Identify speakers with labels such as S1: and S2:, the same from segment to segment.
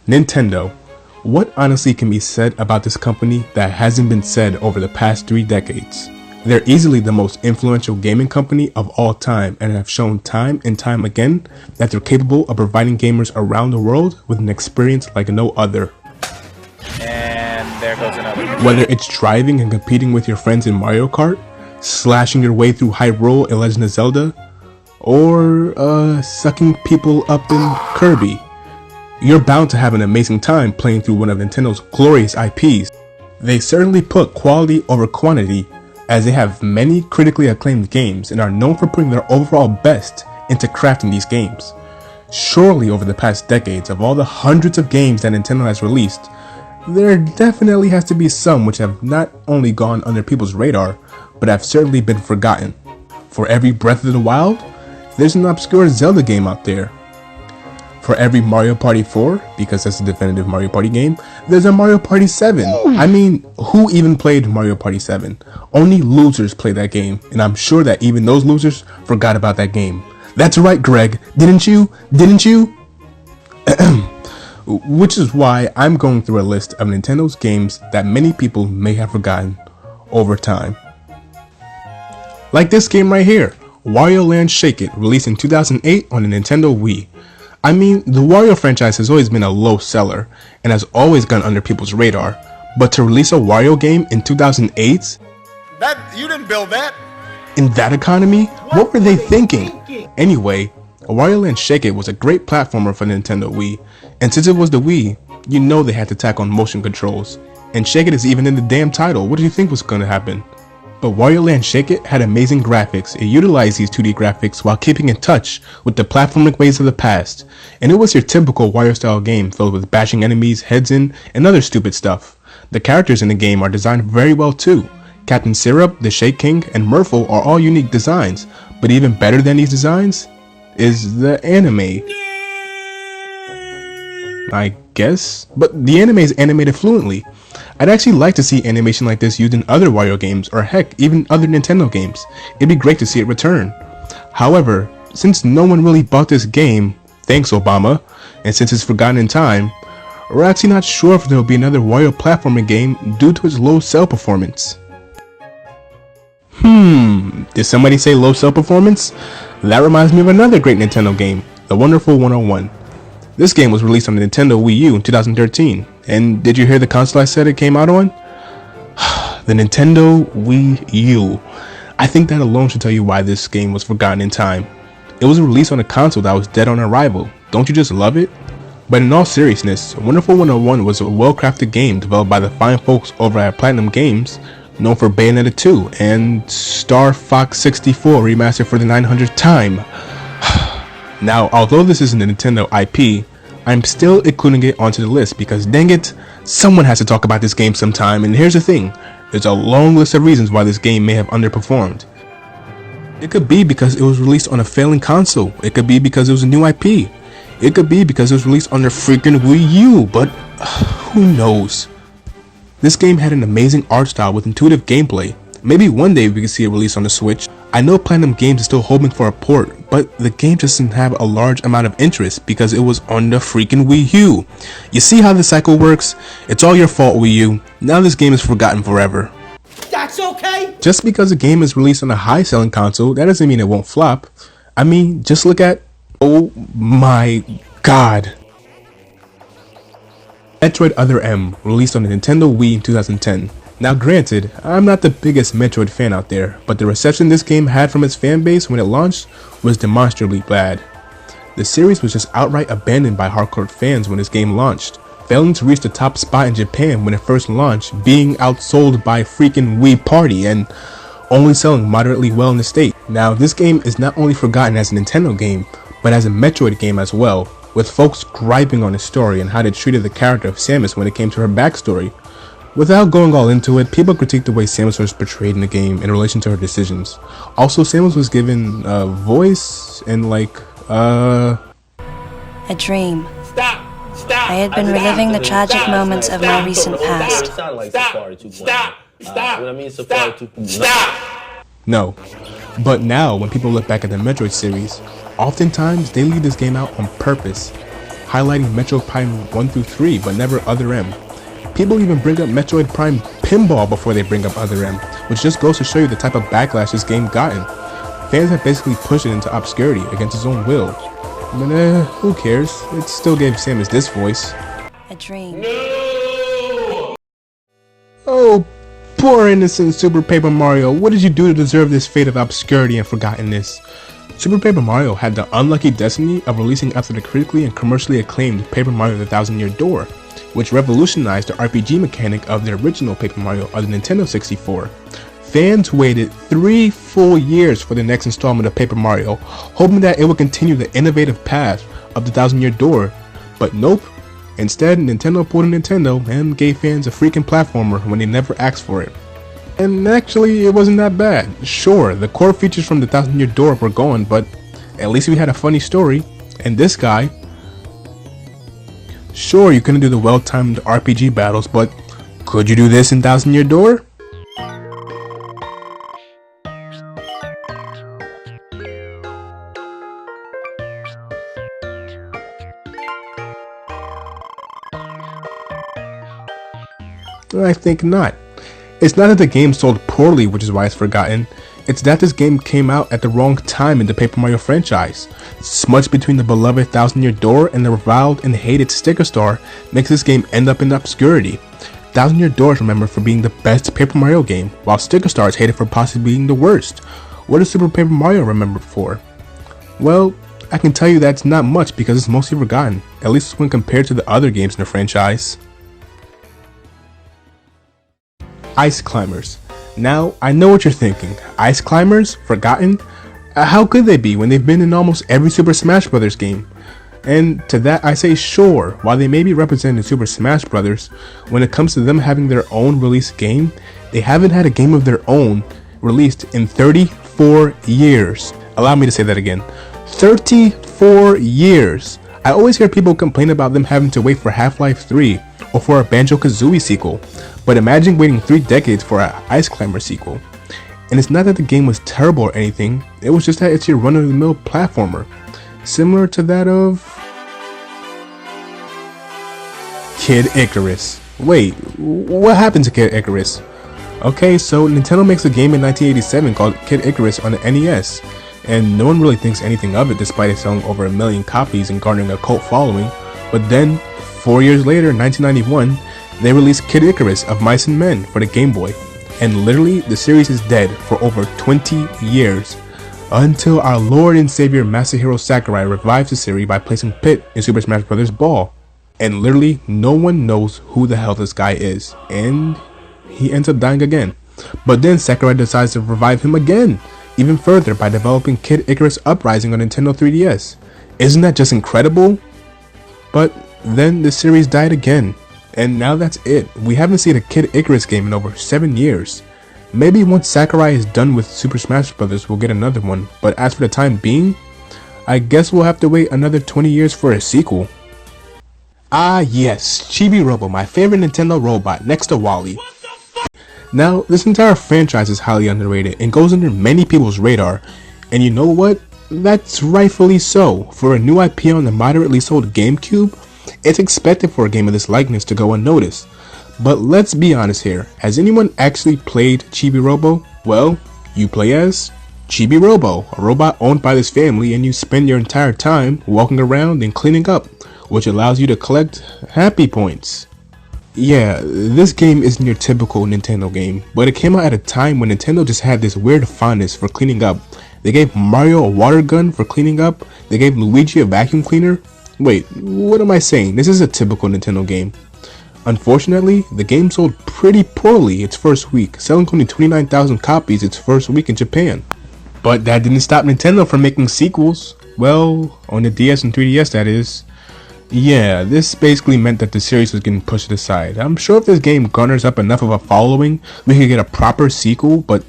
S1: Nintendo. What honestly can be said about this company that hasn't been said over the past 3 decades? They're easily the most influential gaming company of all time and have shown time and time again that they're capable of providing gamers around the world with an experience like no other.
S2: And there goes another.
S1: Whether it's driving and competing with your friends in Mario Kart, slashing your way through Hyrule in Legend of Zelda, or sucking people up in Kirby, you're bound to have an amazing time playing through one of Nintendo's glorious IPs. They certainly put quality over quantity, as they have many critically acclaimed games and are known for putting their overall best into crafting these games. Surely over the past decades, of all the hundreds of games that Nintendo has released, there definitely has to be some which have not only gone under people's radar, but have certainly been forgotten. For every Breath of the Wild, there's an obscure Zelda game out there. For every Mario Party 4, because that's the definitive Mario Party game, there's a Mario Party 7. I mean, who even played Mario Party 7? Only losers play that game, and I'm sure that even those losers forgot about that game. That's right, Greg. Didn't you? Didn't you? Which is why I'm going through a list of Nintendo's games that many people may have forgotten over time. Like this game right here, Wario Land Shake It, released in 2008 on the Nintendo Wii. I mean, the Wario franchise has always been a low seller and has always gone under people's radar, but to release a Wario game in 2008?
S2: You didn't build that.
S1: In that economy? What were they thinking? Anyway, Wario Land Shake It was a great platformer for Nintendo Wii, and since it was the Wii, you know they had to tack on motion controls. And Shake It is even in the damn title. What do you think was going to happen? But Wario Land Shake It had amazing graphics. It utilized these 2D graphics while keeping in touch with the platforming ways of the past. And it was your typical Wario style game filled with bashing enemies, heads in, and other stupid stuff. The characters in the game are designed very well too. Captain Syrup, the Shake King, and Murphle are all unique designs. But even better than these designs is the anime. I guess? But the anime is animated fluently. I'd actually like to see animation like this used in other Wario games, or heck, even other Nintendo games. It'd be great to see it return. However, since no one really bought this game, thanks Obama, and since it's forgotten in time, we're actually not sure if there will be another Wario platforming game due to its low cell performance. Did somebody say low cell performance? That reminds me of another great Nintendo game, The Wonderful 101. This game was released on the Nintendo Wii U in 2013, and did you hear the console I said it came out on? The Nintendo Wii U. I think that alone should tell you why this game was forgotten in time. It was released on a console that was dead on arrival. Don't you just love it? But in all seriousness, Wonderful 101 was a well-crafted game developed by the fine folks over at Platinum Games, known for Bayonetta 2 and Star Fox 64 remastered for the 900th time. Now, although this isn't a Nintendo IP, I'm still including it onto the list because dang it, someone has to talk about this game sometime, and here's the thing, there's a long list of reasons why this game may have underperformed. It could be because it was released on a failing console, it could be because it was a new IP, it could be because it was released on the freaking Wii U, but who knows. This game had an amazing art style with intuitive gameplay. Maybe one day we can see it released on the Switch. I know Platinum Games is still hoping for a port, but the game just didn't have a large amount of interest because it was on the freaking Wii U. You see how the cycle works? It's all your fault, Wii U. Now this game is forgotten forever.
S3: That's okay!
S1: Just because a game is released on a high-selling console, that doesn't mean it won't flop. I mean, just look at... oh my god. Metroid Other M, released on the Nintendo Wii in 2010. Now granted, I'm not the biggest Metroid fan out there, but the reception this game had from its fanbase when it launched was demonstrably bad. The series was just outright abandoned by hardcore fans when this game launched, failing to reach the top spot in Japan when it first launched, being outsold by freaking Wii Party and only selling moderately well in the States. Now this game is not only forgotten as a Nintendo game, but as a Metroid game as well, with folks griping on the story and how they treated the character of Samus when it came to her backstory. Without going all into it, people critiqued the way Samus was portrayed in the game in relation to her decisions. Also, Samus was given a voice and
S4: a dream. I had been reliving the tragic moments of my recent past.
S1: No. But now, when people look back at the Metroid series, oftentimes they leave this game out on purpose, highlighting Metroid Prime 1 through 3, but never Other M. People even bring up Metroid Prime Pinball before they bring up Other M, which just goes to show you the type of backlash this game gotten. Fans have basically pushed it into obscurity against its own will. But who cares? It still gave Samus this voice.
S4: A dream.
S1: Oh, poor innocent Super Paper Mario, what did you do to deserve this fate of obscurity and forgottenness? Super Paper Mario had the unlucky destiny of releasing after the critically and commercially acclaimed Paper Mario The Thousand Year Door, which revolutionized the RPG mechanic of the original Paper Mario on the Nintendo 64. Fans waited 3 full years for the next installment of Paper Mario, hoping that it would continue the innovative path of the Thousand Year Door, but nope. Instead, Nintendo pulled a Nintendo and gave fans a freaking platformer when they never asked for it. And actually, it wasn't that bad. Sure, the core features from the Thousand Year Door were gone, but at least we had a funny story. And this guy... Sure, you couldn't do the well-timed RPG battles, but could you do this in Thousand Year Door? I think not. It's not that the game sold poorly, which is why it's forgotten. It's that this game came out at the wrong time in the Paper Mario franchise. Smudged between the beloved Thousand Year Door and the reviled and hated Sticker Star makes this game end up in obscurity. Thousand Year Door is remembered for being the best Paper Mario game, while Sticker Star is hated for possibly being the worst. What is Super Paper Mario remembered for? Well, I can tell you that's not much because it's mostly forgotten, at least when compared to the other games in the franchise. Ice Climbers. Now, I know what you're thinking. Ice Climbers? Forgotten? How could they be when they've been in almost every Super Smash Bros. Game? And to that I say sure, while they may be represented in Super Smash Bros., when it comes to them having their own released game, they haven't had a game of their own released in 34 years. Allow me to say that again. 34 years! I always hear people complain about them having to wait for Half-Life 3 or for a Banjo-Kazooie sequel, but imagine waiting 3 decades for an Ice Climber sequel. And it's not that the game was terrible or anything, it was just that it's your run-of-the-mill platformer, similar to that of Kid Icarus. Wait, what happened to Kid Icarus? Okay, so Nintendo makes a game in 1987 called Kid Icarus on the NES, and no one really thinks anything of it despite it selling over 1 million copies and garnering a cult following. But then, 4 years later in 1991, they released Kid Icarus of Mice and Men for the Game Boy, and literally the series is dead for over 20 years, until our Lord and Savior Masahiro Sakurai revives the series by placing Pit in Super Smash Bros. Ball, and literally no one knows who the hell this guy is, and he ends up dying again. But then Sakurai decides to revive him again, even further by developing Kid Icarus Uprising on Nintendo 3DS. Isn't that just incredible? But then the series died again, and now that's it. We haven't seen a Kid Icarus game in over 7 years. Maybe once Sakurai is done with Super Smash Bros. We'll get another one, but as for the time being, I guess we'll have to wait another 20 years for a sequel. Ah yes, Chibi Robo, my favorite Nintendo robot, next to Wally. Now, this entire franchise is highly underrated and goes under many people's radar, and you know what? That's rightfully so. For a new IP on the moderately sold GameCube, it's expected for a game of this likeness to go unnoticed. But let's be honest here, has anyone actually played Chibi Robo? Well, you play as Chibi Robo, a robot owned by this family, and you spend your entire time walking around and cleaning up, which allows you to collect happy points. Yeah, this game isn't your typical Nintendo game, but it came out at a time when Nintendo just had this weird fondness for cleaning up. They gave Mario a water gun for cleaning up, they gave Luigi a vacuum cleaner. Wait, what am I saying? This is a typical Nintendo game. Unfortunately, the game sold pretty poorly its first week, selling only 29,000 copies its first week in Japan. But that didn't stop Nintendo from making sequels. Well, on the DS and 3DS that is. Yeah, this basically meant that the series was getting pushed aside. I'm sure if this game garners up enough of a following, we could get a proper sequel, but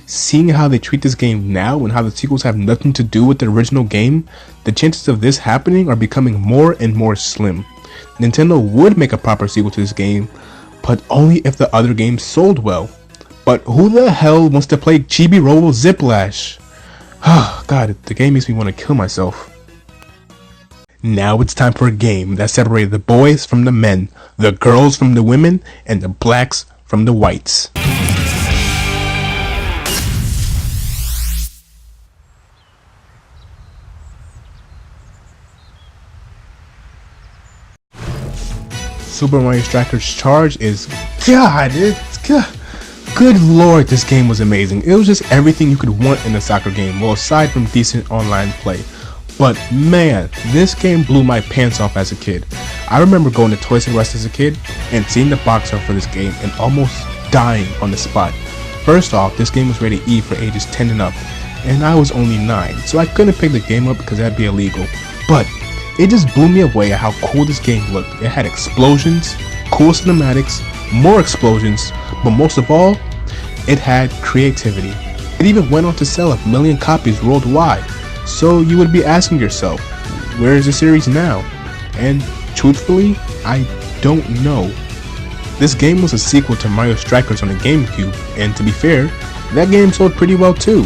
S1: seeing how they treat this game now and how the sequels have nothing to do with the original game, the chances of this happening are becoming more and more slim. Nintendo would make a proper sequel to this game, but only if the other games sold well. But who the hell wants to play Chibi Robo Ziplash? God, the game makes me want to kill myself. Now it's time for a game that separated the boys from the men, the girls from the women, and the blacks from the whites. Super Mario Strikers Charge is good lord, this game was amazing. It was just everything you could want in a soccer game, well, aside from decent online play. But man, this game blew my pants off as a kid. I remember going to Toys R Us as a kid and seeing the box art for this game and almost dying on the spot. First off, this game was rated E for ages 10 and up, and I was only 9, so I couldn't pick the game up because that'd be illegal. But it just blew me away at how cool this game looked. It had explosions, cool cinematics, more explosions, but most of all, it had creativity. It even went on to sell 1 million copies worldwide. So you would be asking yourself, where is the series now? And truthfully, I don't know. This game was a sequel to Mario Strikers on the GameCube, and to be fair, that game sold pretty well too.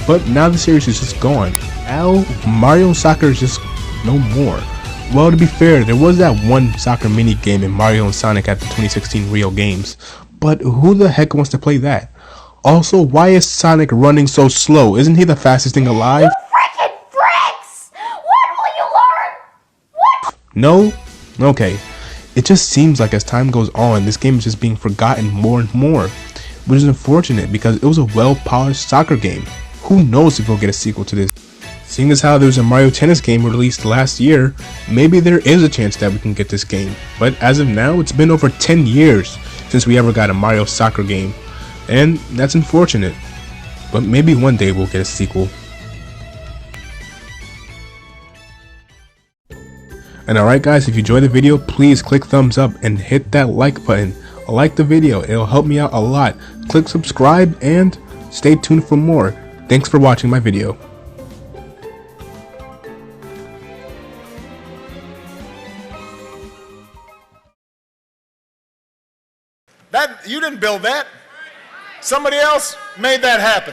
S1: But now the series is just gone. Now Mario Soccer is just no more. Well, to be fair, there was that one soccer mini game in Mario and Sonic at the 2016 Rio Games, but who the heck wants to play that? Also, why is Sonic running so slow? Isn't he the fastest thing alive?
S5: You freaking bricks! When will you learn? What?
S1: No? Okay. It just seems like as time goes on, this game is just being forgotten more and more, which is unfortunate because it was a well-polished soccer game. Who knows if we'll get a sequel to this? Seeing as how there was a Mario Tennis game released last year, maybe there is a chance that we can get this game. But as of now, it's been over 10 years since we ever got a Mario soccer game, and that's unfortunate. But maybe one day we'll get a sequel. And alright guys, if you enjoyed the video, please click thumbs up and hit that like button. Like the video, it'll help me out a lot. Click subscribe and stay tuned for more. Thanks for watching my video.
S2: That you didn't build that. Somebody else made that happen.